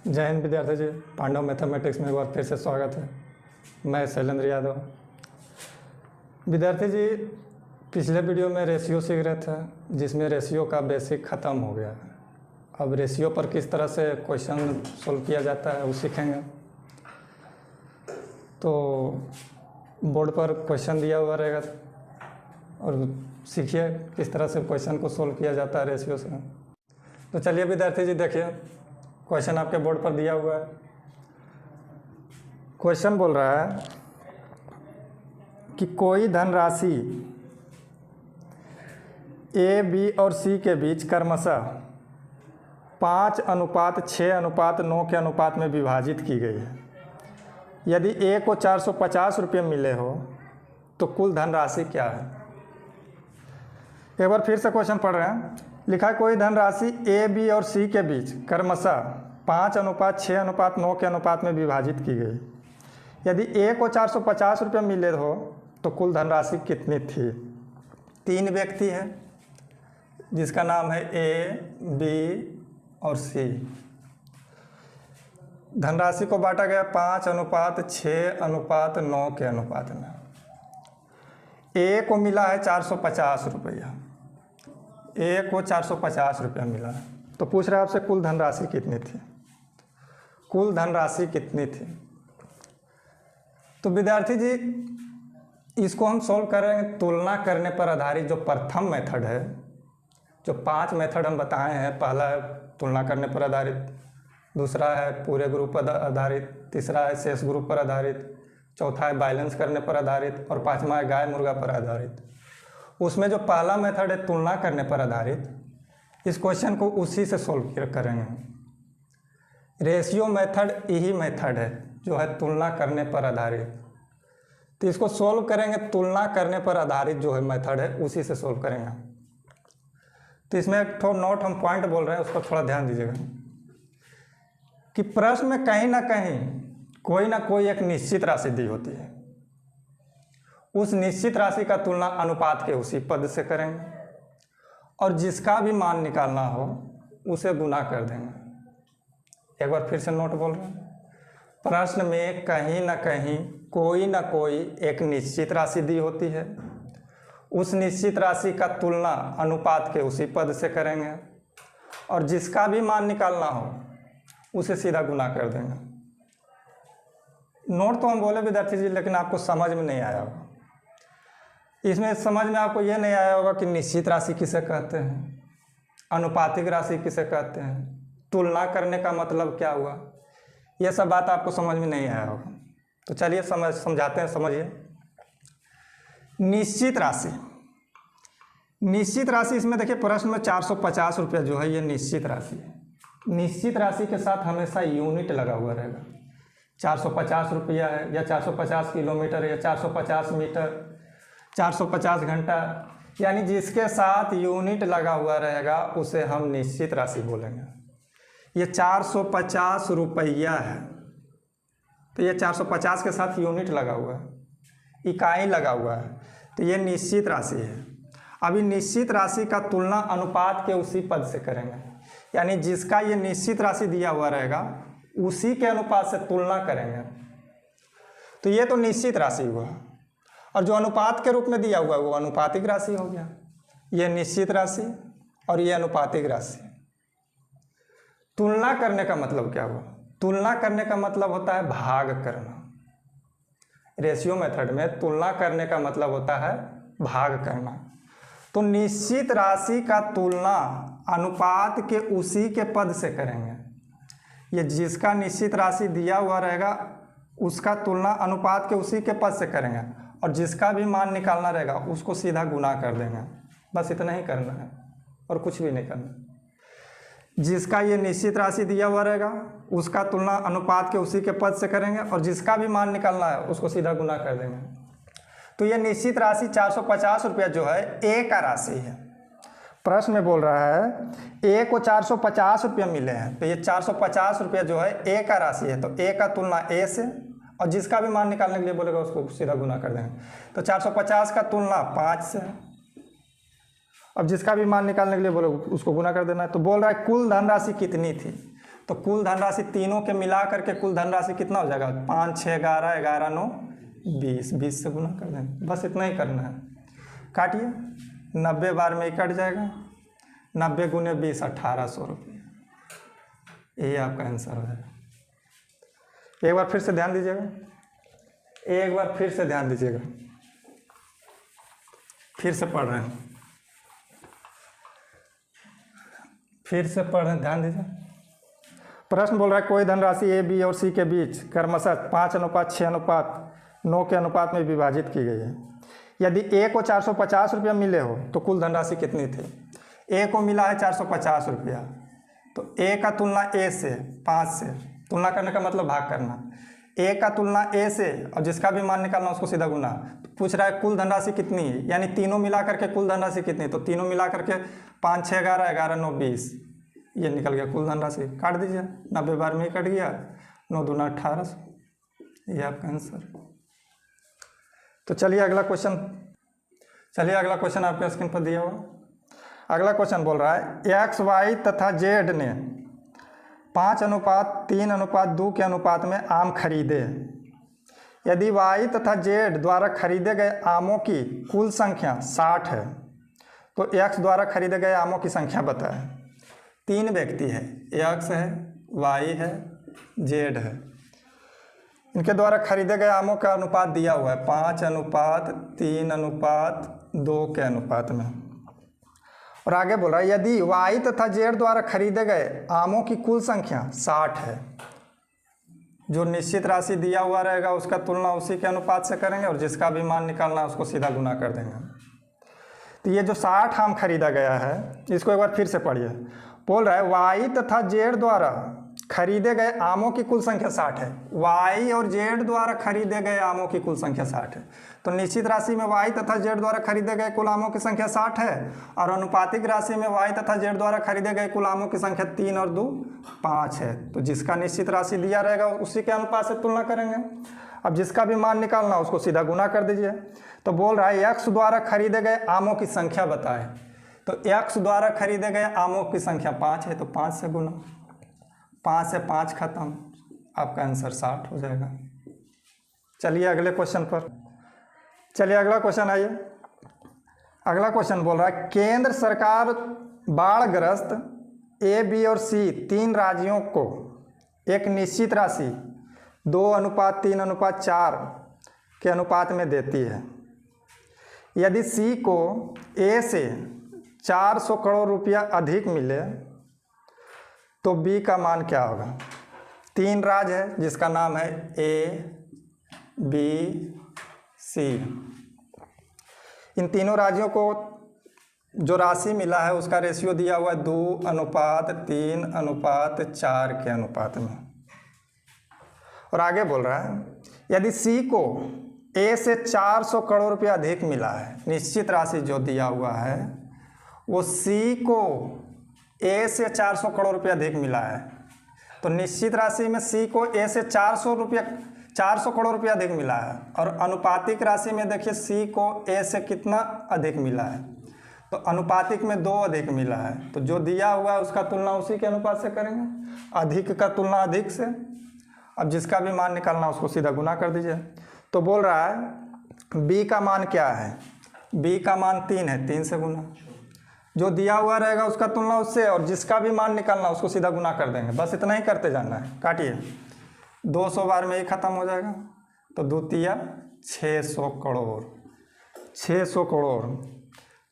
जय हिंद विद्यार्थी जी। पांडव मैथमेटिक्स में एक बार फिर से स्वागत है। मैं शैलेंद्र यादव। विद्यार्थी जी, पिछले वीडियो में रेशियो सीख रहे थे, जिसमें रेशियो का बेसिक ख़त्म हो गया। अब रेशियो पर किस तरह से क्वेश्चन सोल्व किया जाता है वो सीखेंगे। तो बोर्ड पर क्वेश्चन दिया हुआ रहेगा और सीखिए किस तरह से क्वेश्चन को सोल्व किया जाता है रेशियो से। तो चलिए विद्यार्थी जी, देखिए क्वेश्चन आपके बोर्ड पर दिया हुआ है। क्वेश्चन बोल रहा है कि कोई धनराशि ए, बी और सी के बीच क्रमशः 5:6:9 के अनुपात में विभाजित की गई है। यदि ए को 450 रुपये मिले हो तो कुल धनराशि क्या है। एक बार फिर से क्वेश्चन पढ़ रहे हैं। लिखा है कोई धनराशि ए, बी और सी के बीच क्रमशः 5:6:9 के अनुपात में विभाजित की गई। यदि ए को 450 रुपये मिले हो तो कुल धनराशि कितनी थी। 3 व्यक्ति हैं जिसका नाम है ए, बी और सी। धनराशि को बांटा गया 5:6:9 के अनुपात में। ए को मिला है 450 रुपया। ए को 450 रुपया मिला है, तो पूछ रहा है आपसे कुल धनराशि कितनी थी। कुल धनराशि कितनी थी। तो विद्यार्थी जी, इसको हम सॉल्व करेंगे तुलना करने पर आधारित जो प्रथम मेथड है। जो 5 मेथड हम बताए हैं, पहला है तुलना करने पर आधारित, दूसरा है पूरे ग्रुप पर आधारित, तीसरा है शेष ग्रुप पर आधारित, चौथा है बैलेंस करने पर आधारित और पांचवा है गाय मुर्गा पर आधारित। उसमें जो पहला मेथड है तुलना करने पर आधारित, इस क्वेश्चन को उसी से सॉल्व करेंगे। रेशियो मेथड यही मेथड है जो है तुलना करने पर आधारित। तो इसको सॉल्व करेंगे तुलना करने पर आधारित जो है मेथड है उसी से सॉल्व करेंगे। तो इसमें एक थोड़ा नोट हम पॉइंट बोल रहे हैं, उसको थोड़ा ध्यान दीजिएगा कि प्रश्न में कहीं ना कोई एक निश्चित राशि दी होती है। उस निश्चित राशि का तुलना अनुपात के उसी पद से करेंगे और जिसका भी मान निकालना हो उसे गुना कर देंगे। एक बार फिर से नोट बोल रहे हैं। प्रश्न में कहीं ना कोई एक निश्चित राशि दी होती है। उस निश्चित राशि का तुलना अनुपात के उसी पद से करेंगे और जिसका भी मान निकालना हो उसे सीधा गुना कर देंगे। नोट तो हम बोले विद्यार्थी जी, लेकिन आपको समझ में नहीं आया होगा। इसमें समझ में आपको ये नहीं आया होगा कि निश्चित राशि किसे कहते हैं, अनुपातिक राशि किसे कहते हैं, तुलना करने का मतलब क्या हुआ। ये सब बात आपको समझ में नहीं आया होगा। तो चलिए समझाते हैं। समझिए, निश्चित राशि इसमें देखिए प्रश्न में 450 रुपया जो है ये निश्चित राशि है। निश्चित राशि के साथ हमेशा यूनिट लगा हुआ रहेगा। 450 रुपया है या 450 किलोमीटर या 450 मीटर, 450 घंटा, यानी जिसके साथ यूनिट लगा हुआ रहेगा उसे हम निश्चित राशि बोलेंगे। ये 450 रुपया है, तो ये 450 के साथ यूनिट लगा हुआ है, इकाई लगा हुआ है, तो ये निश्चित राशि है। अभी निश्चित राशि का तुलना अनुपात के उसी पद से करेंगे, यानी जिसका ये निश्चित राशि दिया हुआ रहेगा उसी के अनुपात से तुलना करेंगे। तो ये तो निश्चित राशि हुआ और जो अनुपात के रूप में दिया हुआ है वो अनुपातिक राशि हो गया। ये निश्चित राशि और ये अनुपातिक राशि। तुलना करने का मतलब क्या हुआ। तुलना करने का मतलब होता है भाग करना। रेशियो मेथड में तुलना करने का मतलब होता है भाग करना। तो निश्चित राशि का तुलना अनुपात के उसी के पद से करेंगे। ये जिसका निश्चित राशि दिया हुआ रहेगा उसका तुलना अनुपात के उसी के पद से करेंगे और जिसका भी मान निकालना रहेगा उसको सीधा गुना कर देंगे। बस इतना ही करना है और कुछ भी नहीं करना। जिसका ये निश्चित राशि दिया हुआ रहेगा उसका तुलना अनुपात के उसी के पद से करेंगे और जिसका भी मान निकालना है उसको सीधा गुना कर देंगे। तो ये निश्चित राशि 450 रुपया जो है ए का राशि है। प्रश्न में बोल रहा है ए को 450 रुपया मिले हैं, तो ये 450 रुपया जो है ए का राशि है। तो ए का तुलना ए से और जिसका भी मान निकालने के लिए बोलेगा उसको सीधा गुना कर देंगे। तो 450 का तुलना 5 से, अब जिसका भी मान निकालने के लिए बोलो उसको गुना कर देना है। तो बोल रहा है कुल धनराशि कितनी थी, तो कुल धनराशि तीनों के मिला करके कुल धनराशि कितना हो जाएगा? 5 6 11 11 9 20, 20 से गुना कर देंगे, बस इतना ही करना है। काटिए, 90 बार में ही कट जाएगा, 90 गुने 20 1800 रुपये, ये आपका आंसर हो जाएगा। एक बार फिर से ध्यान दीजिएगा, एक बार फिर से ध्यान दीजिएगा, फिर से पढ़ रहे हैं, फिर से पढ़ रहे हैं, ध्यान दीजिए। प्रश्न बोल रहा है कोई धनराशि ए बी और सी के बीच क्रमशः 5:6:9 के अनुपात में विभाजित की गई है। यदि ए को 450 रुपया मिले हो तो कुल धनराशि कितनी थी? ए को मिला है 450 रुपया, तो ए का तुलना ए से 5 से, तुलना करने का मतलब भाग करना, ए का तुलना ए से और जिसका भी मान निकालना उसको सीधा गुना। तो पूछ रहा है कुल धनराशि कितनी है, यानी तीनों मिला करके कुल धनराशि कितनी, तो तीनों मिला करके 5 6 11 11 9 20, ये निकल गया कुल धनराशि। काट दीजिए, 90 बार में ही कट गया, 9 दूना 1800, ये आपका आंसर। तो चलिए अगला क्वेश्चन, चलिए अगला क्वेश्चन आपके स्क्रीन पर दिया हुआ। अगला क्वेश्चन बोल रहा है एक्स वाई तथा जेड ने 5:3:2 के अनुपात में आम खरीदे। यदि वाई तथा जेड द्वारा खरीदे गए आमों की कुल संख्या 60 है तो एक्स द्वारा खरीदे गए आमों की संख्या बताएं। 3 व्यक्ति है, एक्स है, वाई है, जेड है, इनके द्वारा खरीदे गए आमों का अनुपात दिया हुआ है 5:3:2 के अनुपात में। और आगे बोल रहा है यदि वाई तथा जेड द्वारा खरीदे गए आमों की कुल संख्या 60 है, जो निश्चित राशि दिया हुआ रहेगा उसका तुलना उसी के अनुपात से करेंगे और जिसका भी मान निकालना उसको सीधा गुना कर देंगे। तो ये जो 60 आम खरीदा गया है, इसको एक बार फिर से पढ़िए। बोल रहा है वाई तथा जेड द्वारा खरीदे गए आमों की कुल संख्या 60 है। वाई और जेड द्वारा खरीदे गए आमों की कुल संख्या 60 है, तो निश्चित राशि में वाई तथा जेड द्वारा खरीदे गए कुल आमों की संख्या 60 है और अनुपातिक राशि में वाई तथा जेड द्वारा खरीदे गए कुल आमों की संख्या 3 और 2 5 है। तो जिसका निश्चित राशि दिया रहेगा उसी के अनुपात से तुलना करेंगे। अब जिसका भी मान निकालना उसको सीधा गुना कर दीजिए। तो बोल रहा है एक्स द्वारा खरीदे गए आमों की संख्या बताएं। तो एक्स द्वारा खरीदे गए आमों की संख्या 5 है, तो 5 से गुना, 5 से 5 खत्म, आपका आंसर 60 हो जाएगा। चलिए अगले क्वेश्चन पर, चलिए अगला क्वेश्चन आइए। अगला क्वेश्चन बोल रहा है केंद्र सरकार बाढ़ग्रस्त ए बी और सी 3 राज्यों को एक निश्चित राशि 2:3:4 के अनुपात में देती है। यदि सी को ए से 400 करोड़ रुपया अधिक मिले तो बी का मान क्या होगा? 3 राज्य है जिसका नाम है ए बी सी। इन तीनों राज्यों को जो राशि मिला है उसका रेशियो दिया हुआ है 2:3:4 के अनुपात में। और आगे बोल रहा है यदि सी को ए से 400 करोड़ रुपया अधिक मिला है, निश्चित राशि जो दिया हुआ है वो सी को ए से 400 करोड़ रुपया अधिक मिला है, तो निश्चित राशि में सी को ए से 400 करोड़ रुपया अधिक मिला है और अनुपातिक राशि में देखिए सी को ए से कितना अधिक मिला है, तो अनुपातिक में 2 अधिक मिला है, तो जो दिया हुआ है उसका तुलना उसी के अनुपात से करेंगे, अधिक का तुलना अधिक से। अब जिसका भी मान निकालना उसको सीधा गुना कर दीजिए। तो बोल रहा है बी का मान क्या है? बी का मान 3 है, 3 से गुना, जो दिया हुआ रहेगा उसका तुलना उससे और जिसका भी मान निकालना उसको सीधा गुना कर देंगे, बस इतना ही करते जाना है। काटिए, 200 बार में ही ख़त्म हो जाएगा, तो द्वितीय 600 करोड़, 600 करोड़।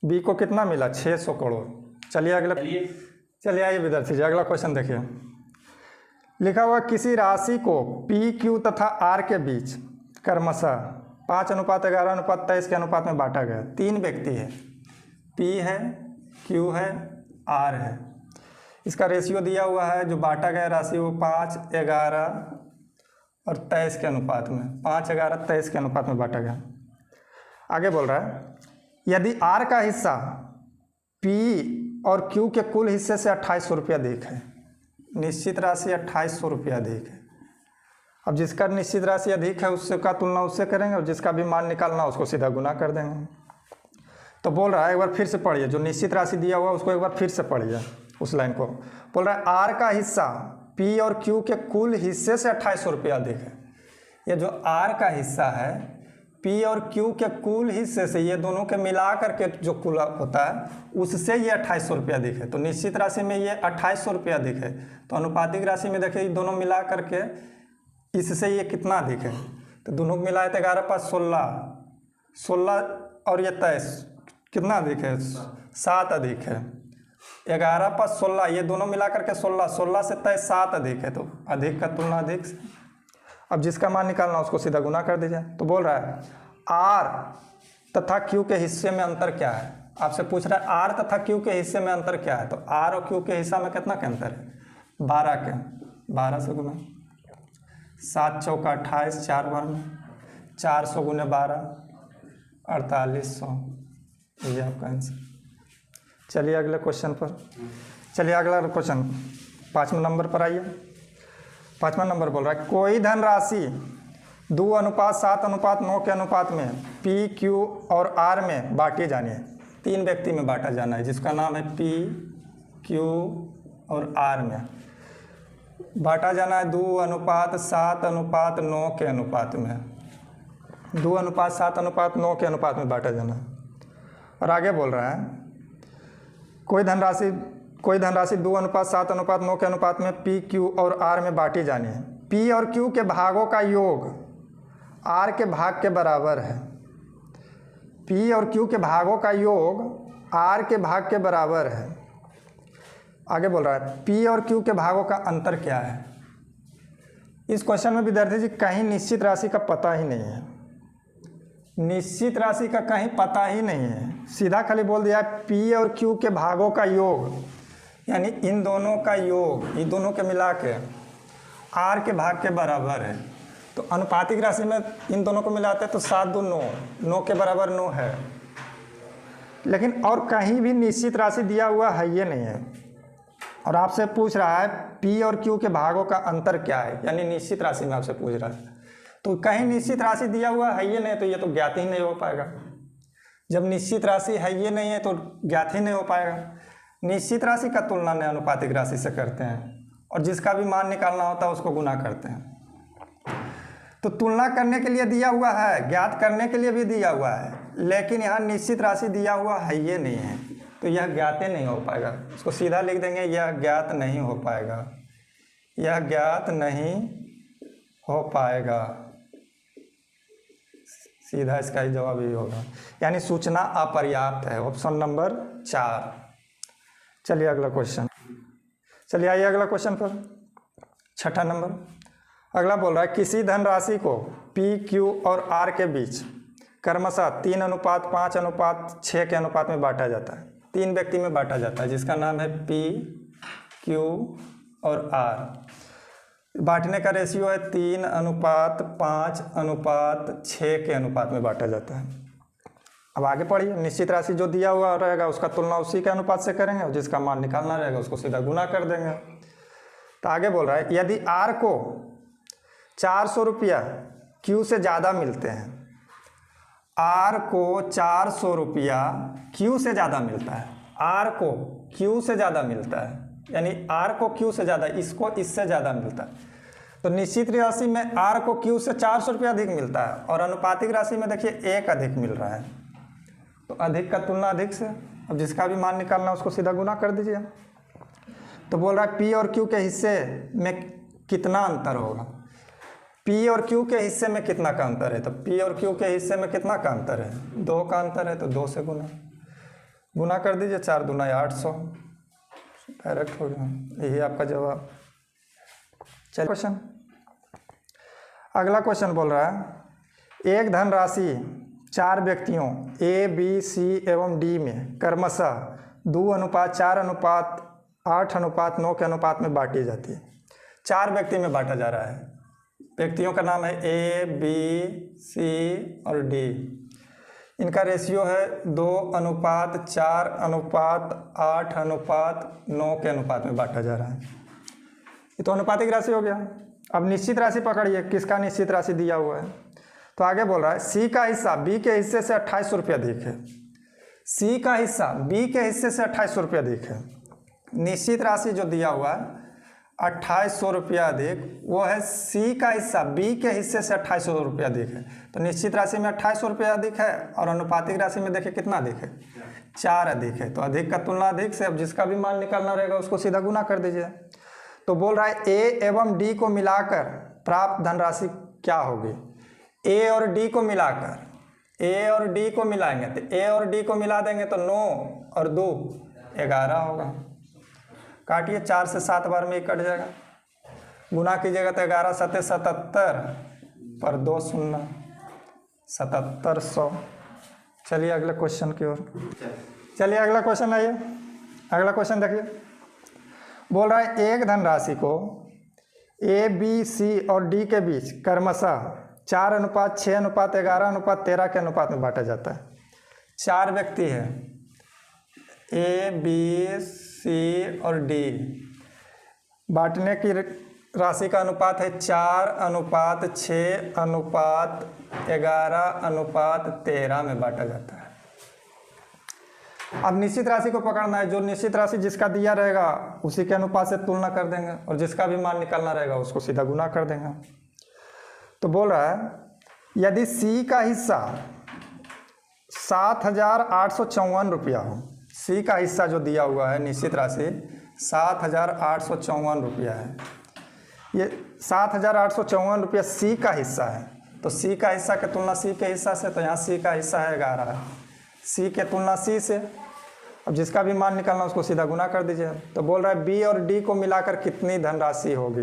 बी को कितना मिला? 600 करोड़। चलिए अगला, चलिए आइए विद्यार्थी जी अगला क्वेश्चन देखिए। लिखा हुआ किसी राशि को पी क्यू तथा आर के बीच क्रमशः 5:11:23 के अनुपात में बांटा गया। 3 व्यक्ति है, पी है, क्यू है, आर है, इसका रेशियो दिया हुआ है, जो बांटा गया राशि वो 5:11:23 के अनुपात में, 5:11:23 के अनुपात में बांटा गया। आगे बोल रहा है यदि आर का हिस्सा पी और क्यू के कुल हिस्से से 2800 रुपया अधिक है, निश्चित राशि 2800 रुपया अधिक है। अब जिसका निश्चित राशि अधिक है उससे का तुलना उससे करेंगे और जिसका भी मान निकालना उसको सीधा गुना कर देंगे। तो बोल रहा है एक बार फिर से पढ़िए, जो निश्चित राशि दिया हुआ उसको एक बार फिर से पढ़िए उस लाइन को। बोल रहा है आर का हिस्सा पी और क्यू के कुल हिस्से से 2800 रुपया अधिक है। ये जो आर का हिस्सा है पी और क्यू के कुल हिस्से से, ये दोनों के मिला करके जो कुल होता है उससे ये 2800 रुपया अधिक है। तो निश्चित राशि में ये 2800 रुपया अधिक है। तो अनुपातिक राशि में देखिए दोनों मिला करके इससे ये कितना अधिक है, तो दोनों को मिलाए तो 11 पाँच 16 और ये 23 कितना अधिक है, 7 अधिक है। 11 पाँच 16 ये दोनों मिला करके 16 से 23 7 अधिक है। तो अधिक का तुलना अधिक से। अब जिसका मान निकालना उसको सीधा गुना कर दीजिए। तो बोल रहा है आर तथा क्यू के हिस्से में अंतर क्या है। आपसे पूछ रहा है आर तथा क्यू के हिस्से में अंतर क्या है। तो आर और क्यू के हिस्सा में कितना के अंतर है, 12 के। 12 से गुना 7 चौका 28, 4 बार में 400 गुने 12 4800, ये आपका आंसर। चलिए अगले क्वेश्चन पर। चलिए अगला क्वेश्चन 5वें नंबर पर आइए। 5वां नंबर बोल रहा है कोई धनराशि 2:7:9 के अनुपात में पी क्यू और आर में बांटी जानी है। 3 व्यक्ति में बांटा जाना है जिसका नाम है पी क्यू और आर में बांटा जाना है 2:7:9 के अनुपात में। 2:7:9 के अनुपात में बांटा जाना है। और आगे बोल रहा है कोई धनराशि 2:7:9 के अनुपात में पी क्यू और आर में बांटी जानी है। पी और क्यू के भागों का योग आर के भाग के बराबर है। पी और क्यू के भागों का योग आर के भाग के बराबर है। आगे बोल रहा है पी और क्यू के भागों का अंतर क्या है। इस क्वेश्चन में विद्यार्थी जी कहीं निश्चित राशि का पता ही नहीं है। निश्चित राशि का कहीं पता ही नहीं है, सीधा खाली बोल दिया पी और क्यू के भागों का योग, यानी इन दोनों का योग, इन दोनों के मिला के आर के भाग के बराबर है। तो अनुपातिक राशि में इन दोनों को मिलाते हैं तो 7 2 9, 9 के बराबर 9 है। लेकिन और कहीं भी निश्चित राशि दिया हुआ है ये नहीं है। और आपसे पूछ रहा है पी और क्यू के भागों का अंतर क्या है, यानी निश्चित राशि में आपसे पूछ रहा है। तो कहीं निश्चित राशि दिया हुआ है ये नहीं, तो ये तो ज्ञात ही नहीं हो पाएगा। जब निश्चित राशि है ये नहीं है तो ज्ञात ही नहीं हो पाएगा। निश्चित राशि का तुलना में अनुपातिक राशि से करते हैं और जिसका भी मान निकालना होता है उसको गुना करते हैं। तो तुलना करने के लिए दिया हुआ है, ज्ञात करने के लिए भी दिया हुआ है, लेकिन यहाँ निश्चित राशि दिया हुआ है ये नहीं है, तो यह ज्ञात नहीं हो पाएगा। इसको सीधा लिख देंगे यह ज्ञात नहीं हो पाएगा, यह ज्ञात नहीं हो पाएगा। सीधा इसका ही जवाब ही होगा, यानी सूचना अपर्याप्त है। Option number 4। चलिए अगला क्वेश्चन। चलिए आइए अगला क्वेश्चन पर। 6ठा नंबर अगला बोल रहा है किसी धनराशि को पी क्यू और आर के बीच क्रमशः 3:5:6 के अनुपात में बांटा जाता है। 3 व्यक्ति में बांटा जाता है जिसका नाम है पी क्यू और आर। बांटने का रेशियो है 3:5:6 के अनुपात में बांटा जाता है। अब आगे पढ़िए। निश्चित राशि जो दिया हुआ रहेगा उसका तुलना उसी के अनुपात से करेंगे और जिसका मान निकालना रहेगा उसको सीधा गुना कर देंगे। तो आगे बोल रहा है यदि आर को 400 रुपया क्यू से ज़्यादा मिलते हैं, आर को 400 रुपया क्यू से ज़्यादा मिलता है, आर को क्यू से ज़्यादा मिलता है, यानी आर को क्यू से ज़्यादा, इसको इससे ज़्यादा मिलता है। तो निश्चित राशि में आर को क्यू से 400 रुपया अधिक मिलता है और अनुपातिक राशि में देखिए 1 अधिक मिल रहा है। तो अधिक का तुलना अधिक से। अब जिसका भी मान निकालना उसको सीधा गुना कर दीजिए। तो बोल रहा है पी और क्यू के हिस्से में कितना अंतर होगा। पी और क्यू के हिस्से में कितना का अंतर है, तो पी और क्यू के हिस्से में कितना का अंतर है, 2 का अंतर है। तो 2 से गुना कर दीजिए। 4 दूना 800, डायरेक्ट हो गया। यही आपका जवाब। चलिए क्वेश्चन। अगला क्वेश्चन बोल रहा है एक धनराशि 4 व्यक्तियों ए बी सी एवं डी में क्रमशः 2:4:8:9 के अनुपात में बांटी जाती है। 4 व्यक्ति में बांटा जा रहा है। व्यक्तियों का नाम है ए बी सी और डी। इनका रेशियो है 2:4:8:9 के अनुपात में बांटा जा रहा है। ये तो अनुपातिक राशि हो गया। अब निश्चित राशि पकड़िए, किसका निश्चित राशि दिया हुआ है। तो आगे बोल रहा है सी का हिस्सा बी के हिस्से से 2800 रुपये अधिक है। सी का हिस्सा बी के हिस्से से 2800 रुपये अधिक है। निश्चित राशि जो दिया हुआ है 2800 रुपया अधिक, वो है सी का हिस्सा, बी के हिस्से से 2800 रुपया अधिक है। तो निश्चित राशि में 2800 रुपया अधिक है और अनुपातिक राशि में देखिए कितना अधिक है, 4 अधिक है। तो अधिक का तुलना अधिक से, अब जिसका भी मान निकालना रहेगा उसको सीधा गुना कर दीजिए। तो बोल रहा है ए एवं डी को मिलाकर प्राप्त धनराशि क्या होगी। ए और डी को मिलाकर, ए और डी को मिलाएंगे तो ए और डी को मिला देंगे तो 9 और 2 11 होगा। काटिए, 4 से 7 बार में ही कट जाएगा। गुना कीजिएगा तो 11 7 77 पर 2 0 7700। चलिए अगले क्वेश्चन की ओर। चलिए अगला क्वेश्चन आइए। अगला क्वेश्चन देखिए, बोल रहा है एक धनराशि को ए बी सी और डी के बीच क्रमशः 4:6:11:13 के अनुपात में बांटा जाता है। 4 व्यक्ति है, ए बी सी और डी। बांटने की राशि का अनुपात है 4:6:11:13 में बांटा जाता है। अब निश्चित राशि को पकड़ना है। जो निश्चित राशि जिसका दिया रहेगा उसी के अनुपात से तुलना कर देंगे और जिसका भी मान निकालना रहेगा उसको सीधा गुना कर देंगे। तो बोल रहा है यदि सी का हिस्सा 7,854 रुपया हो, सी का हिस्सा जो दिया हुआ है निश्चित राशि 7,854 रुपया है। ये 7,854 रुपया सी का हिस्सा है। तो सी का हिस्सा के तुलना सी के हिस्सा से, तो यहाँ सी का हिस्सा है 11, सी के तुलना सी से। अब जिसका भी मान निकालना उसको सीधा गुना कर दीजिए। तो बोल रहा है बी और डी को मिलाकर कितनी धनराशि होगी।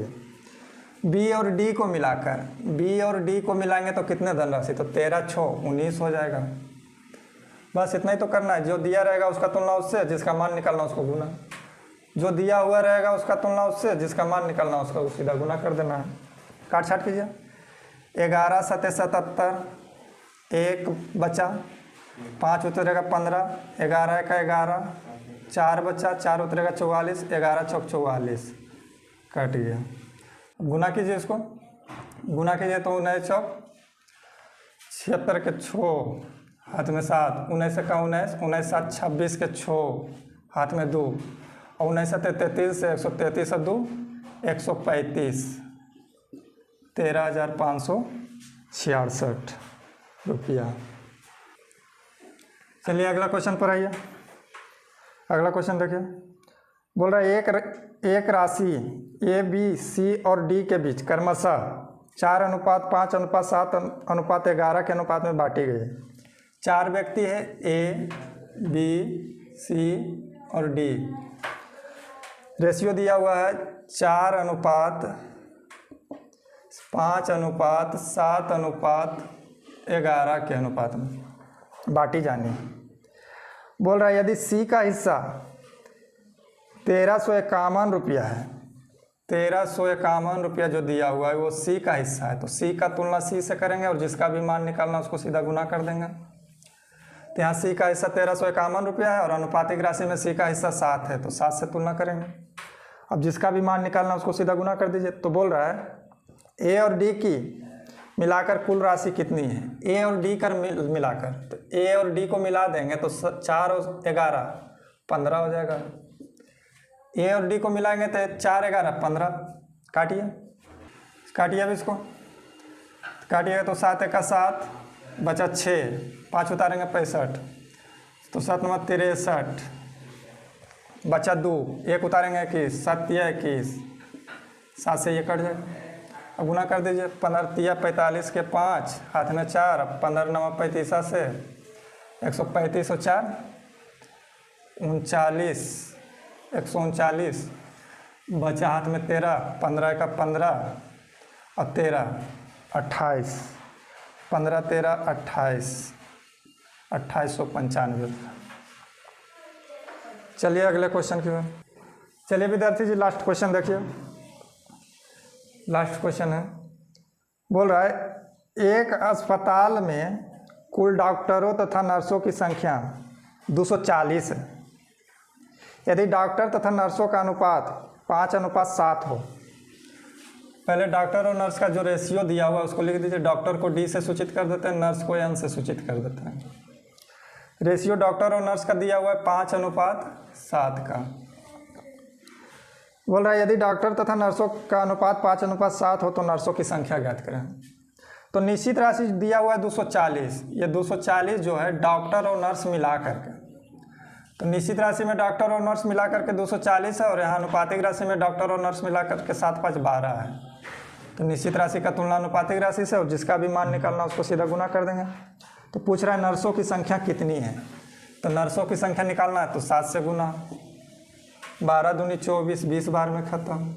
बी और डी को मिलाकर, बी और डी को मिलाएंगे तो कितने धनराशि, तो 13×6 19 हो जाएगा। बस इतना ही तो करना है। जो दिया रहेगा उसका तुलना उससे, जिसका मान निकालना उसको गुना। जो दिया हुआ रहेगा उसका तुलना उससे, जिसका मान निकालना उसका सीधा गुना कर देना है। काट छाट कीजिए। 11 7 77, 1 बचा, 5 उतरेगा 15, 11 1 11, 4 बचा, 4 उतरेगा 44, 11 चौक 44, कट गया। गुना कीजिए इसको, गुना कीजिए तो 19 चौक 76 के 6 हाथ में 7, 19 का 19, 19 7 26 के 6 हाथ में 2 और 19 7 33 से 133 से 2 135, 13,566 रुपया। चलिए अगला क्वेश्चन पर आइए। अगला क्वेश्चन देखिए, बोल रहा है एक राशि ए बी सी और डी के बीच क्रमशः 4:5:7:11 के अनुपात में बांटी गई। 4 व्यक्ति है, ए बी सी और डी। रेशियो दिया हुआ है 4:5:7:11 के अनुपात में बांटी जानी। बोल रहा है यदि सी का हिस्सा 1351 रुपया है, 1351 रुपया जो दिया हुआ है वो सी का हिस्सा है। तो सी का तुलना सी से करेंगे और जिसका भी मान निकालना उसको सीधा गुना कर देंगे। तो यहाँ सी का हिस्सा 1351 रुपया है और अनुपातिक राशि में सी का हिस्सा 7 है, तो 7 से तुलना करेंगे। अब जिसका भी मान निकालना उसको सीधा गुना कर दीजिए। तो बोल रहा है ए और डी की मिलाकर कुल राशि कितनी है। ए और डी कर मिलाकर, तो ए और डी को मिला देंगे तो 4 और 11 15 हो जाएगा। ए और डी को मिलाएंगे तो 4 11 15। काटिए, काटिए अब इसको, काटिएगा तो 7 1 7 बचा 6, 5 उतारेंगे 65, तो 7 9 63 बचा 2, 1 उतारेंगे 21, 7 21, 7 से ये कट जाएगा। अब गुना कर दीजिए। 15 45 के 5 हाथ में 4, 15 9 35 से 135 और 4 39, 139 बचा हाथ में 13, 15 का 15 और 13 28, 15 13 28, 2895। चलिए अगले क्वेश्चन की ओर। चलिए विद्यार्थी जी लास्ट क्वेश्चन देखिए। लास्ट क्वेश्चन है, बोल रहा है एक अस्पताल में कुल डॉक्टरों तथा नर्सों की संख्या 240 है। यदि डॉक्टर तथा नर्सों का अनुपात 5:7 हो। पहले डॉक्टर और नर्स का जो रेशियो दिया हुआ है उसको लिख दीजिए। डॉक्टर को डी से सूचित कर देते हैं, नर्स को एन से सूचित कर देते हैं। रेशियो डॉक्टर और नर्स का दिया हुआ है 5:7 का। बोल रहा है यदि डॉक्टर तथा नर्सों का अनुपात 5:7 हो तो नर्सों की संख्या ज्ञात करें। तो निश्चित राशि दिया हुआ है 240। ये 240 जो है डॉक्टर और नर्स मिला करके, तो निश्चित राशि में डॉक्टर और नर्स मिला करके 240 है, और यहाँ अनुपातिक राशि में डॉक्टर और नर्स मिला करके 7 5 12 है। तो निश्चित राशि का तुलना अनुपातिक राशि से, और जिसका भी मान निकालना उसको सीधा गुना कर देंगे। तो पूछ रहा है नर्सों की संख्या कितनी है, तो नर्सों की संख्या निकालना है तो 7 से गुना, 12 दूनी 24, 20 बार में ख़त्म,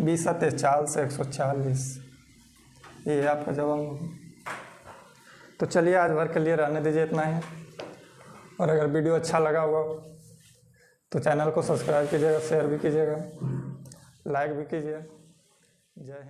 20 सत्ते 4 से 140। ये है आपका जवाब। तो चलिए आज भर के लिए रहने दीजिए इतना ही, और अगर वीडियो अच्छा लगा हुआ तो चैनल को सब्सक्राइब कीजिएगा, शेयर भी कीजिएगा, लाइक भी कीजिए। जय हिंद।